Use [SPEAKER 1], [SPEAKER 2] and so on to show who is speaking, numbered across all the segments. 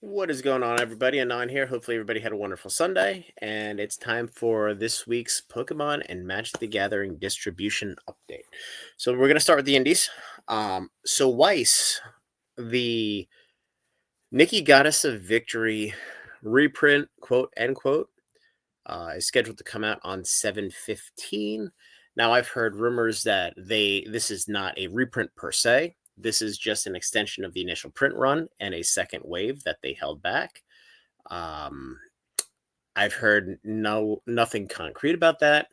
[SPEAKER 1] What is going on, everybody? Anon here. Hopefully, everybody had a wonderful Sunday, and it's time for this week's Pokemon and Magic the Gathering distribution update. So, we're going to start with the Indies. So, Weiss, the Nikki Goddess of Victory reprint, quote unquote, is scheduled to come out on 7/15. Now, I've heard rumors that this is not a reprint per se. This is just an extension of the initial print run and a second wave that they held back. Um, I've heard nothing concrete about that,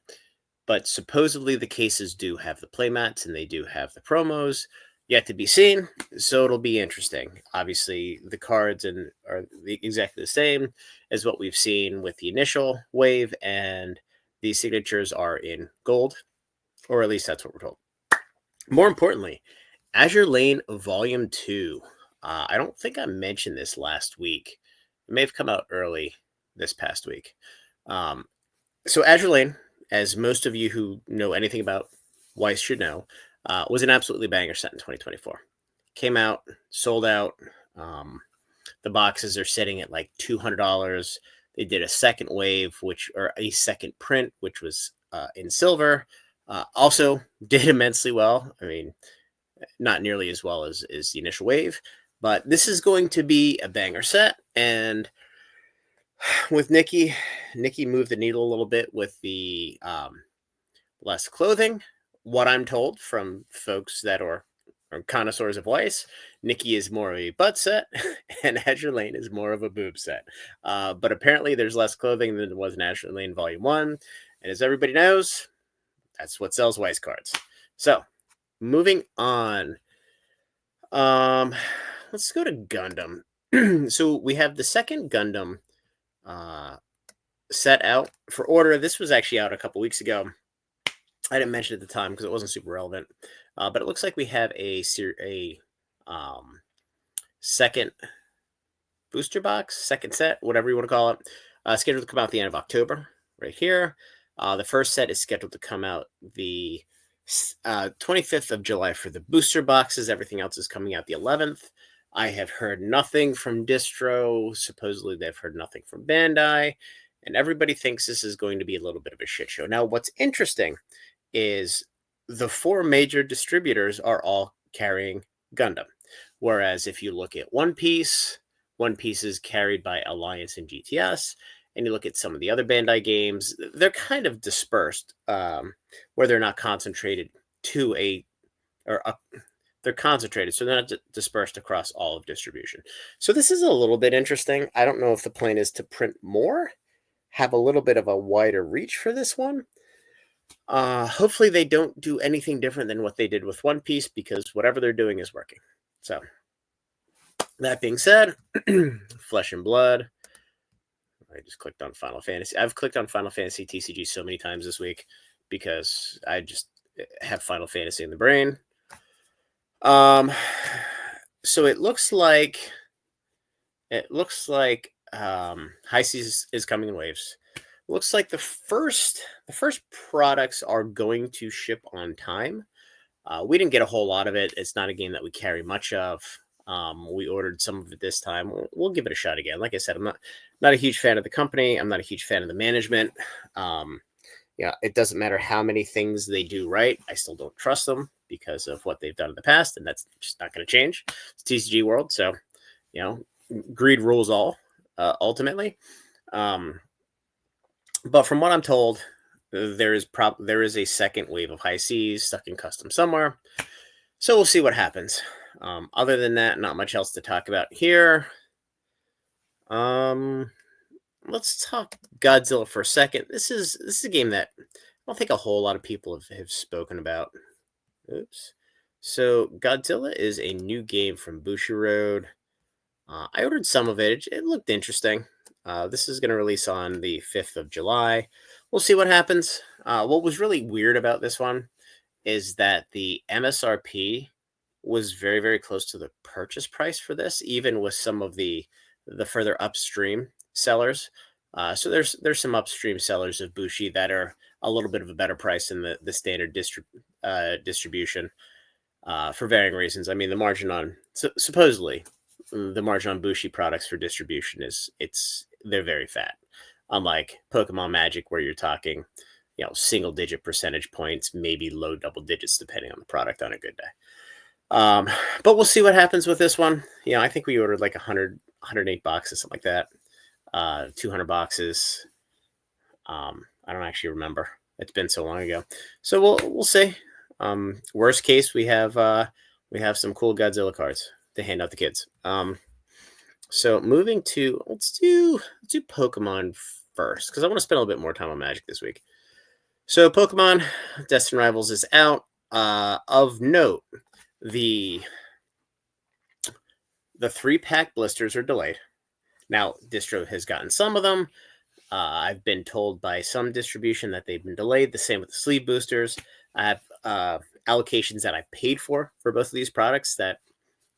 [SPEAKER 1] but supposedly the cases do have the playmats and they do have the promos. Yet to be seen, so it'll be interesting. Obviously, the cards are exactly the same as what we've seen with the initial wave, and these signatures are in gold, or at least that's what we're told. More importantly, Azure Lane Volume 2. I don't think I mentioned this last week. It may have come out early this past week. So Azure Lane, as most of you who know anything about Weiss should know, was an absolutely banger set in 2024. Came out, sold out. The boxes are sitting at like $200. They did a second wave, or a second print, which was in silver. Also did immensely well. I mean, not nearly as well as the initial wave, but this is going to be a banger set. And with Nikki moved the needle a little bit with the less clothing. What I'm told from folks that are connoisseurs of Weiss, Nikki is more of a butt set, and Azure Lane is more of a boob set. But apparently, there's less clothing than there was in Azure Lane Volume 1. And as everybody knows, that's what sells Weiss cards. So, moving on. Let's go to Gundam. So, we have the second Gundam set out for order. This was actually out a couple weeks ago. I didn't mention it at the time because it wasn't super relevant. But it looks like we have a second booster box, second set, whatever you want to call it, scheduled to come out at the end of October, right here. The first set is scheduled to come out the 25th of July for the booster boxes. Everything else is coming out the 11th. I have heard nothing from Distro. Supposedly, they've heard nothing from Bandai. And everybody thinks this is going to be a little bit of a shit show. Now, what's interesting is the four major distributors are all carrying Gundam. Whereas if you look at One Piece is carried by Alliance and GTS. And you look at some of the other Bandai games, they're kind of dispersed, where they're not concentrated they're concentrated, so they're not dispersed across all of distribution. So this is a little bit interesting. I don't know if the plan is to print more, have a little bit of a wider reach for this one. Hopefully they don't do anything different than what they did with One Piece, because whatever they're doing is working. So that being said, Flesh and Blood. I just clicked on Final Fantasy. I've clicked on Final Fantasy TCG so many times this week because I just have Final Fantasy in the brain. So it looks like High Seas is coming in waves. Looks like the first products are going to ship on time. We didn't get a whole lot of it. It's not a game that we carry much of. We ordered some of it this time. We'll give it a shot again. Like I said, I'm not a huge fan of the company. I'm not a huge fan of the management. It doesn't matter how many things they do right. I still don't trust them because of what they've done in the past, and that's just not going to change. It's TCG world, so greed rules all ultimately. But from what I'm told, there is a second wave of High Seas stuck in custom somewhere. So we'll see what happens. Other than that, not much else to talk about here. Let's talk Godzilla for a second. This is a game that I don't think a whole lot of people have spoken about. Oops. So Godzilla is a new game from Bushiroad. I ordered some of it. It looked interesting. This is going to release on the 5th of July. We'll see what happens. What was really weird about this one is that the MSRP was very, very close to the purchase price for this, even with some of the further upstream sellers. So there's some upstream sellers of Bushi that are a little bit of a better price than the standard distribution for varying reasons. I mean, the margin on supposedly the margin on Bushi products for distribution they're very fat. Unlike Pokemon Magic, where you're talking, single digit percentage points, maybe low double digits, depending on the product on a good day. But we'll see what happens with this one. I think we ordered like 108 boxes, something like that. 200 boxes. I don't actually remember. It's been so long ago. So we'll see. Worst case, we have some cool Godzilla cards to hand out to kids. So moving to let's do Pokemon first, because I want to spend a little bit more time on Magic this week. So Pokemon Destin Rivals is out. Of note, the 3-pack blisters are delayed. Now, distro has gotten some of them. I've been told by some distribution that they've been delayed. The same with the sleeve boosters. I have allocations that I paid for both of these products that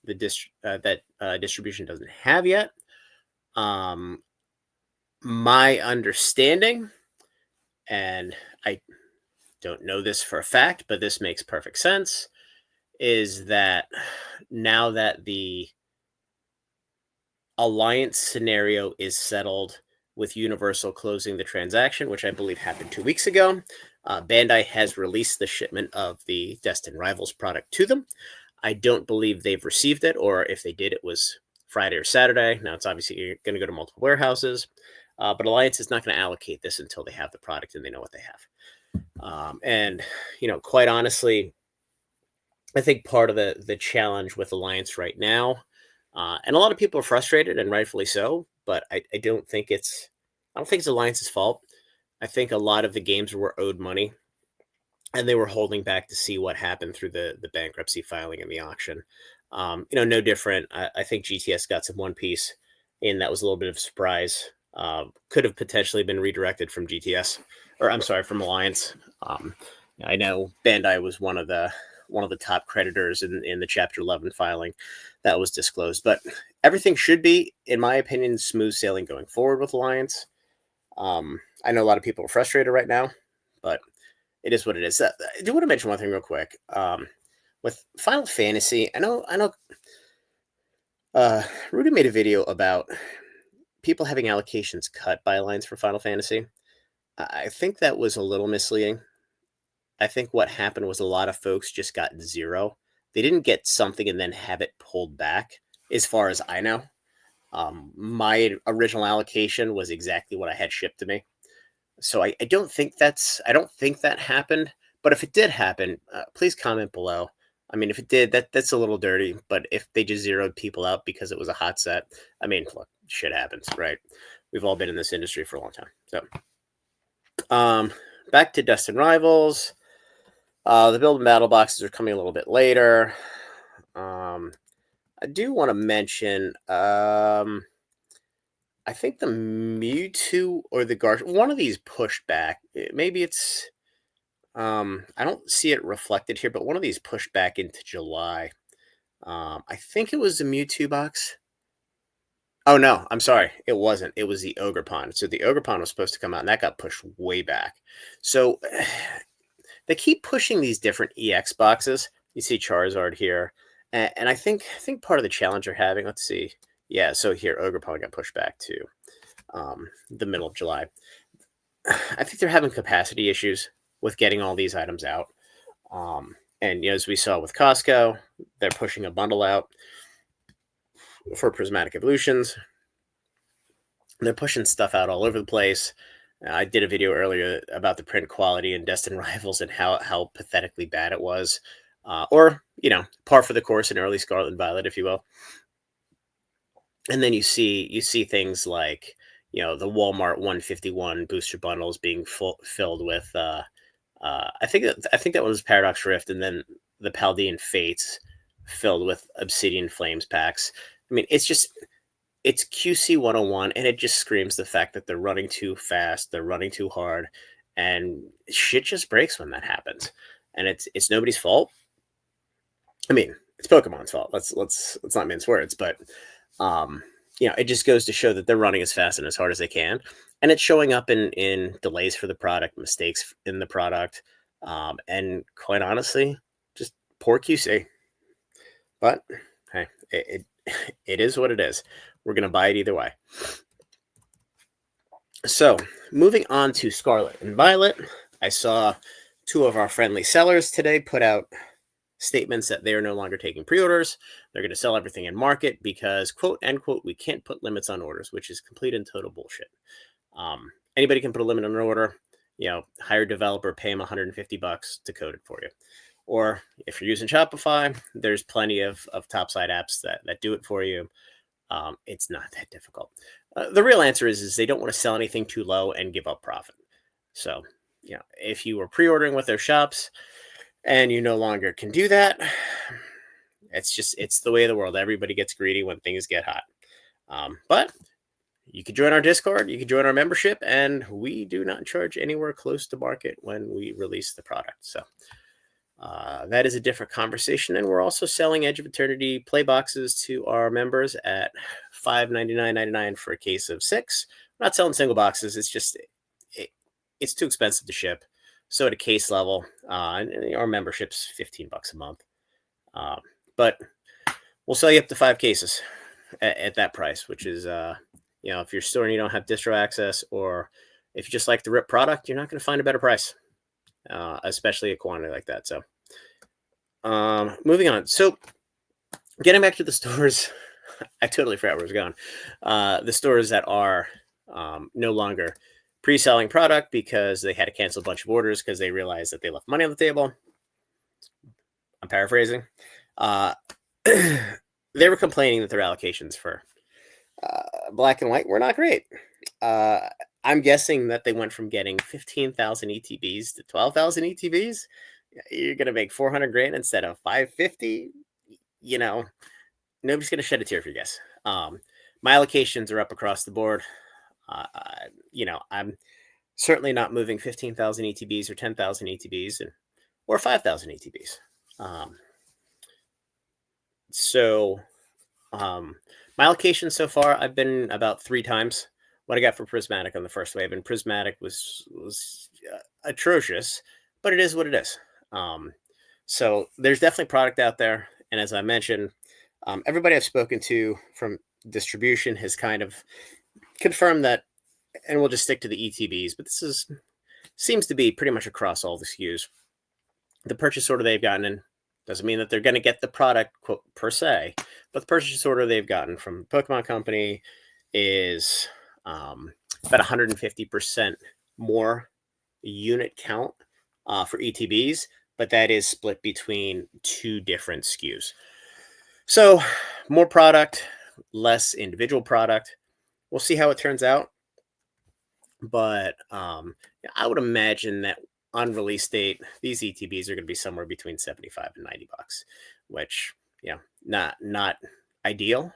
[SPEAKER 1] the distribution doesn't have yet. My understanding, and I don't know this for a fact, but this makes perfect sense, is that now that the alliance scenario is settled with Universal closing the transaction, which I believe happened 2 weeks ago, Bandai has released the shipment of the Destin Rivals product to them. I don't believe they've received it, or if they did, it was Friday or Saturday. Now, it's obviously going to go to multiple warehouses, but Alliance is not going to allocate this until they have the product and they know what they have. And, quite honestly, I think part of the challenge with Alliance right now, and a lot of people are frustrated, and rightfully so, but I don't think it's Alliance's fault. I think a lot of the games were owed money, and they were holding back to see what happened through the bankruptcy filing and the auction. No different. I think GTS got some One Piece, and that was a little bit of a surprise. Could have potentially been redirected from GTS, or I'm sorry, from Alliance. I know Bandai was one of the top creditors in the Chapter 11 filing that was disclosed, but everything should be, in my opinion, smooth sailing going forward with Alliance. I know a lot of people are frustrated right now, but it is what it is. I do want to mention one thing real quick. With Final Fantasy, I know. Rudy made a video about people having allocations cut by Alliance for Final Fantasy. I think that was a little misleading. I think what happened was a lot of folks just got 0. They didn't get something and then have it pulled back, as far as I know. My original allocation was exactly what I had shipped to me. So I don't think that happened. But if it did happen, please comment below. I mean, if it did, that's a little dirty. But if they just zeroed people out because it was a hot set, I mean, look, shit happens, right? We've all been in this industry for a long time. So, back to Destin Rivals. The build and battle boxes are coming a little bit later. I do want to mention, I think the Mewtwo or the Garch, one of these pushed back. Maybe it's, I don't see it reflected here, but one of these pushed back into July. I think it was the Mewtwo box. Oh, no, I'm sorry. It wasn't. It was the Ogerpon. So the Ogerpon was supposed to come out, and that got pushed way back. So they keep pushing these different EX boxes. You see Charizard here. And I think part of the challenge they're having, let's see. Yeah, so here, Ogerpon got pushed back to the middle of July. I think they're having capacity issues with getting all these items out. And as we saw with Costco, they're pushing a bundle out for Prismatic Evolutions. They're pushing stuff out all over the place. I did a video earlier about the print quality in Destin Rivals and how pathetically bad it was. Or, par for the course in early Scarlet and Violet, if you will. And then you see things like, the Walmart 151 booster bundles being filled with, I think that was Paradox Rift, and then the Paldean Fates filled with Obsidian Flames packs. I mean, it's QC 101, and it just screams the fact that they're running too fast, they're running too hard, and shit just breaks when that happens. And it's nobody's fault. I mean, it's Pokemon's fault. Let's not mince words, but it just goes to show that they're running as fast and as hard as they can, and it's showing up in delays for the product, mistakes in the product, and quite honestly, just poor QC. But hey, it is what it is. We're going to buy it either way. So, moving on to Scarlet and Violet, I saw two of our friendly sellers today put out statements that they are no longer taking pre-orders. They're going to sell everything in market because, quote, end quote, we can't put limits on orders, which is complete and total bullshit. Anybody can put a limit on an order. Hire a developer, pay them $150 to code it for you. Or if you're using Shopify, there's plenty of topside apps that do it for you. It's not that difficult. The real answer is they don't want to sell anything too low and give up profit. So, if you were pre-ordering with their shops and you no longer can do that, it's the way of the world. Everybody gets greedy when things get hot. But you can join our Discord, you can join our membership, and we do not charge anywhere close to market when we release the product. So that is a different conversation. And we're also selling Edge of Eternity play boxes to our members at $5.99.99 for a case of 6. We're not selling single boxes. It's just, it's too expensive to ship. So at a case level, and our membership's $15 a month. But we'll sell you up to 5 cases at that price, which is, if you're store and you don't have distro access, or if you just like the RIP product, you're not going to find a better price, especially a quantity like that. So moving on. So getting back to the stores, I totally forgot where I was going. The stores that are no longer pre-selling product because they had to cancel a bunch of orders because they realized that they left money on the table. I'm paraphrasing. They were complaining that their allocations for black and white were not great. I'm guessing that they went from getting 15,000 ETBs to 12,000 ETBs. You're going to make 400 grand instead of 550. Nobody's going to shed a tear for you guys. My allocations are up across the board. I'm certainly not moving 15,000 ETBs or 10,000 ETBs or 5,000 ETBs. So my allocation so far, I've been about 3 times what I got for Prismatic on the first wave, and Prismatic was atrocious, but it is what it is. So there's definitely product out there, and as I mentioned, everybody I've spoken to from distribution has kind of confirmed that, and we'll just stick to the ETBs, but this seems to be pretty much across all the SKUs. The purchase order they've gotten in doesn't mean that they're going to get the product, quote, per se, but the purchase order they've gotten from Pokemon Company is about 150% more unit count for ETBs, but that is split between 2 different SKUs. So more product, less individual product. We'll see how it turns out. But I would imagine that on release date, these ETBs are going to be somewhere between $75 and $90, which, not ideal,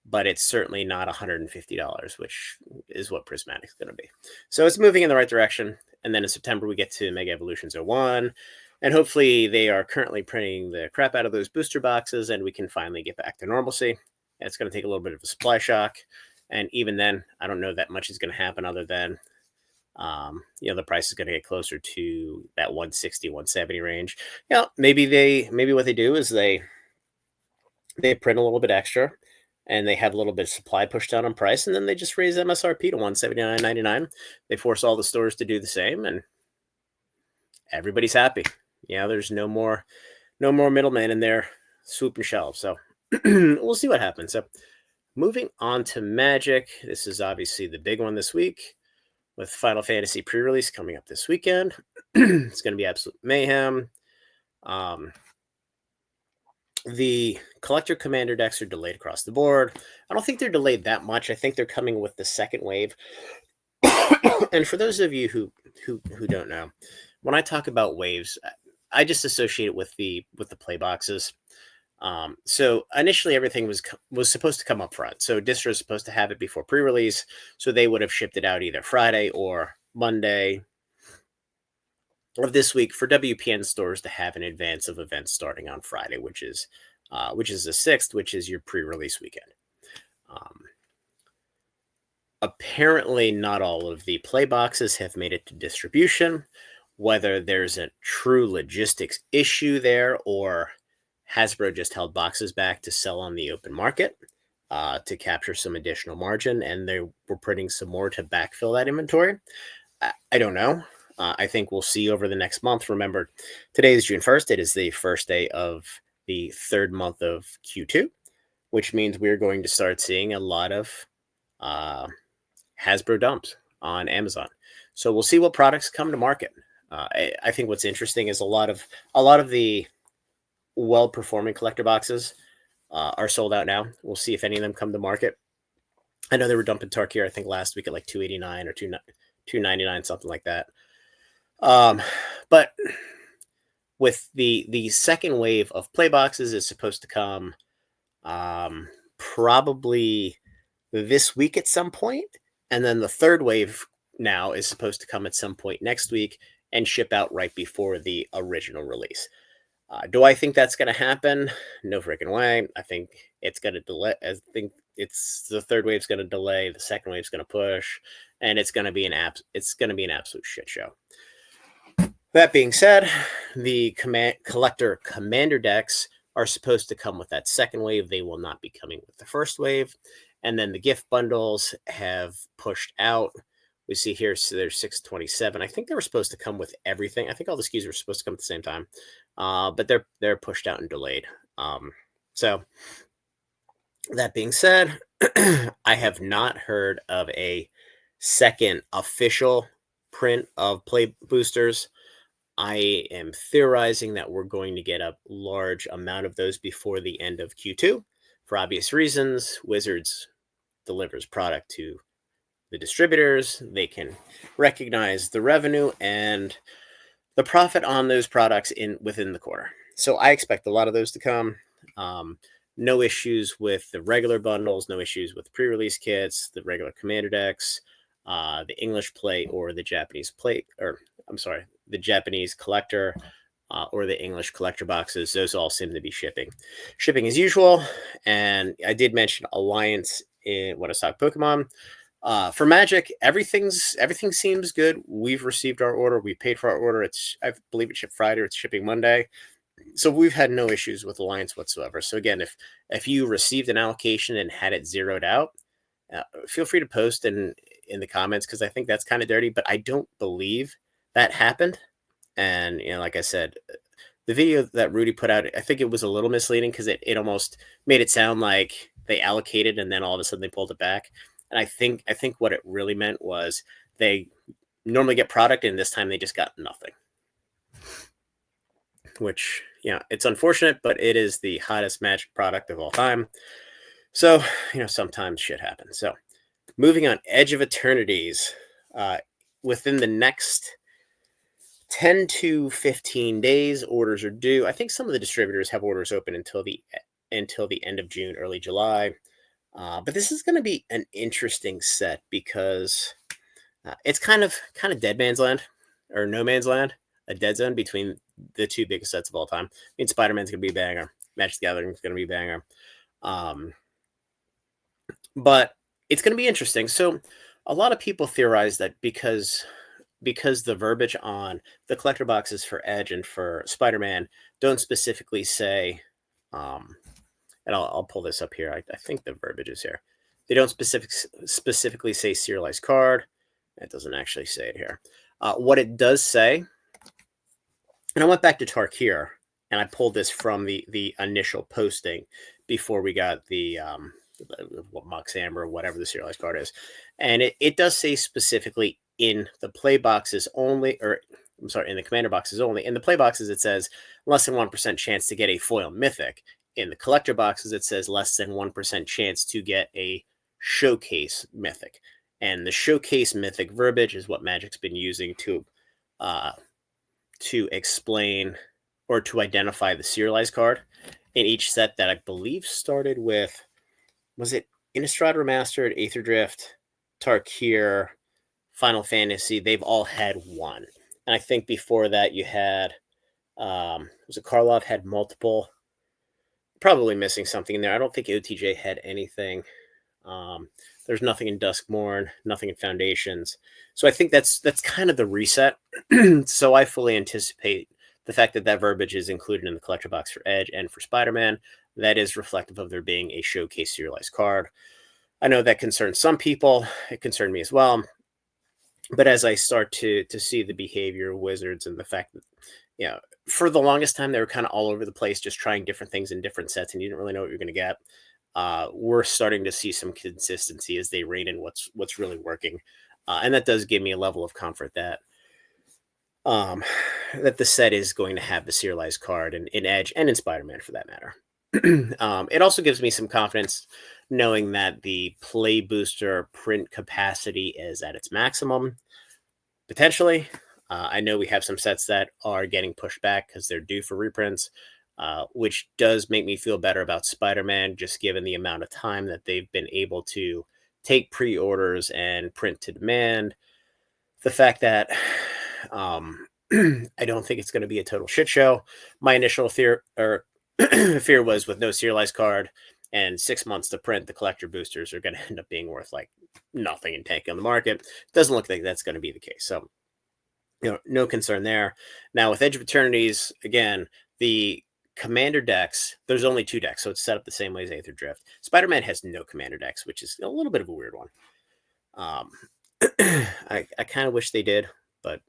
[SPEAKER 1] but it's certainly not $150, which is what Prismatic's going to be. So it's moving in the right direction. And then in September, we get to Mega Evolutions 01. And hopefully they are currently printing the crap out of those booster boxes, and we can finally get back to normalcy. It's going to take a little bit of a supply shock. And even then, I don't know that much is going to happen other than, the price is going to get closer to that 160, 170 range. Maybe what they do is they print a little bit extra, and they have a little bit of supply pushed down on price, and then they just raise MSRP to $179.99. They force all the stores to do the same, and everybody's happy. There's no more middlemen in there swooping shelves. So we'll see what happens. So moving on to Magic, this is obviously the big one this week with Final Fantasy pre-release coming up this weekend. It's going to be absolute mayhem. The Collector Commander decks are delayed across the board. I don't think they're delayed that much. I think they're coming with the second wave. And for those of you who don't know, when I talk about waves, I just associate it with the play boxes. So initially everything was supposed to come up front. So distro is supposed to have it before pre-release. So they would have shipped it out either Friday or Monday of this week for WPN stores to have in advance of events starting on Friday, which is the 6th, which is your pre-release weekend. Apparently not all of the play boxes have made it to distribution, whether there's a true logistics issue there or Hasbro just held boxes back to sell on the open market. to capture some additional margin, and they were printing some more to backfill that inventory. I don't know. I think we'll see over the next month. Remember, today is June 1st. It is the first day of the third month of Q2, which means we're going to start seeing a lot of Hasbro dumps on Amazon. So we'll see what products come to market. I think what's interesting is a lot of the well-performing collector boxes are sold out now. We'll see if any of them come to market. I know they were dumping Tarkir, I think last week at like $289 or $299, something like that. But with the second wave of play boxes is supposed to come probably this week at some point, and then the third wave now is supposed to come at some point next week and ship out right before the original release. Do I think that's going to happen? No freaking way. I think it's going to delay. I think it's the third wave's going to delay, the second wave's going to push, and it's going to be an absolute shit show. That being said, the collector commander decks are supposed to come with that second wave. They will not be coming with the first wave. And then the gift bundles have pushed out. We see here, so there's 627. I think they were supposed to come with everything. I think all the SKUs were supposed to come at the same time, but they're pushed out and delayed. So that being said, I have not heard of a second official print of play boosters. I am theorizing that we're going to get a large amount of those before the end of Q2. For obvious reasons, Wizards delivers product to the distributors. They can recognize the revenue and the profit on those products within the quarter. So I expect a lot of those to come. No issues with the regular bundles, no issues with pre-release kits, the regular commander decks, the English plate or the Japanese plate, or I'm sorry, the Japanese collector or the English collector boxes. Those all seem to be shipping as usual. And I did mention Alliance in when I talked Pokemon. For Magic, everything seems good. We've received our order. We paid for our order. I believe it shipped Friday. It's shipping Monday. So we've had no issues with Alliance whatsoever. So again, if you received an allocation and had it zeroed out, feel free to post in the comments, because I think that's kind of dirty, but I don't believe that happened. And like I said, the video that Rudy put out, I think it was a little misleading, because it almost made it sound like they allocated and then all of a sudden they pulled it back. And I think what it really meant was they normally get product and this time they just got nothing. Which, it's unfortunate, but it is the hottest Magic product of all time. So, sometimes shit happens. So, moving on, Edge of Eternities. Within the next 10 to 15 days, orders are due. I think some of the distributors have orders open until the end of June, early July. But this is going to be an interesting set, because it's kind of dead man's land, or no man's land, a dead zone between the two biggest sets of all time. I mean, Spider-Man's going to be a banger. Magic the Gathering is going to be a banger. But it's going to be interesting. So a lot of people theorize that because the verbiage on the collector boxes for Edge and for Spider-Man don't specifically say, and I'll pull this up here. I think the verbiage is here. They don't specifically say serialized card. It doesn't actually say it here. What it does say, and I went back to Tarkir, and I pulled this from the initial posting before we got the Moxam or whatever the serialized card is. And it does say specifically in the play boxes only, or I'm sorry, in the commander boxes only. In the play boxes, it says less than 1% chance to get a foil mythic. In the collector boxes, it says less than 1% chance to get a showcase mythic. And the showcase mythic verbiage is what Magic's been using to explain or to identify the serialized card in each set that I believe started with, was it Innistrad Remastered, Aether Drift, Tarkir, Final Fantasy? They've all had one. And I think before that you had, was it Karlov had multiple? Probably missing something in there. I don't think OTJ had anything. There's nothing in Duskmourn, nothing in Foundations. So I think that's kind of the reset. So I fully anticipate the fact that verbiage is included in the collector box for Edge and for Spider-Man. that is reflective of there being a showcase serialized card. I know that concerns some people. It concerned me as well. But as I start to see the behavior of Wizards and the fact that, you know, for the longest time they were kind of all over the place, just trying different things in different sets, and you didn't really know what you're going to get. We're starting to see some consistency as they rein in what's really working, and that does give me a level of comfort that um, that the set is going to have the serialized card in Edge and in Spider-Man for that matter. It also gives me some confidence knowing that the play booster print capacity is at its maximum, potentially. I know we have some sets that are getting pushed back because they're due for reprints, which does make me feel better about Spider-Man, just given the amount of time that they've been able to take pre-orders and print to demand. The fact that I don't think it's going to be a total shit show. My initial fear or fear was with no serialized card and 6 months to print, the collector boosters are going to end up being worth like nothing and tanking on the market. Doesn't look like that's going to be the case. So, no concern there. Now with Edge of Eternities, again, the commander decks, there's only 2 decks, so it's set up the same way as Aether Drift. Spider-Man has no commander decks, which is a little bit of a weird one. I kind of wish they did, but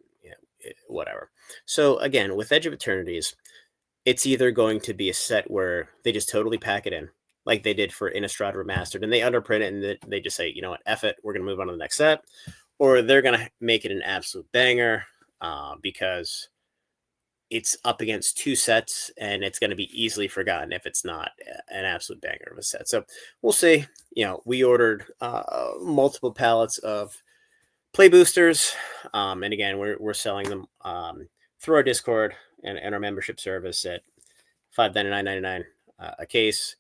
[SPEAKER 1] whatever. So again, with Edge of Eternities, it's either going to be a set where they just totally pack it in, like they did for Innistrad Remastered, and they underprint it, and they just say, you know what, F it, we're going to move on to the next set, or they're going to make it an absolute banger because it's up against 2 sets, and it's going to be easily forgotten if it's not an absolute banger of a set. So we'll see. We ordered multiple pallets of play boosters, and again, we're selling them through our Discord and our membership service at $5.99.99 a case.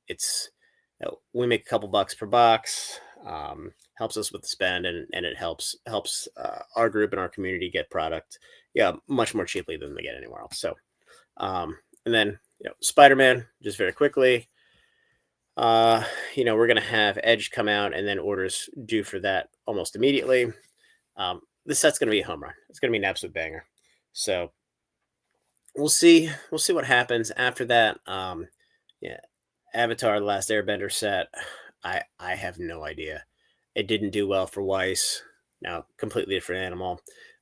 [SPEAKER 1] It's we make a couple bucks per box. Helps us with the spend, and it helps our group and our community get product much more cheaply than they get anywhere else. So and then Spider-Man, just very quickly, we're going to have Edge come out and then orders due for that almost immediately. This set's going to be a home run. It's going to be an absolute banger. So we'll see what happens after that. Avatar: The Last Airbender set, I have no idea. It didn't do well for Weiss. Now, completely different animal.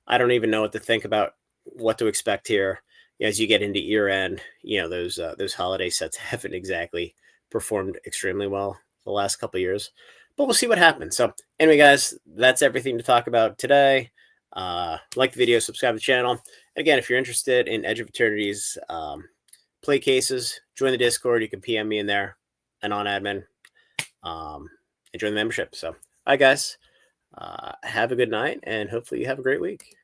[SPEAKER 1] I don't even know what to think about what to expect here. As you get into year end, those holiday sets haven't exactly performed extremely well the last couple of years, but we'll see what happens. So anyway, guys, that's everything to talk about today. Like the video, subscribe to the channel. And again, if you're interested in Edge of Eternities play cases, join the Discord. You can PM me in there and on admin and join the membership. So, all right, guys, have a good night, and hopefully you have a great week.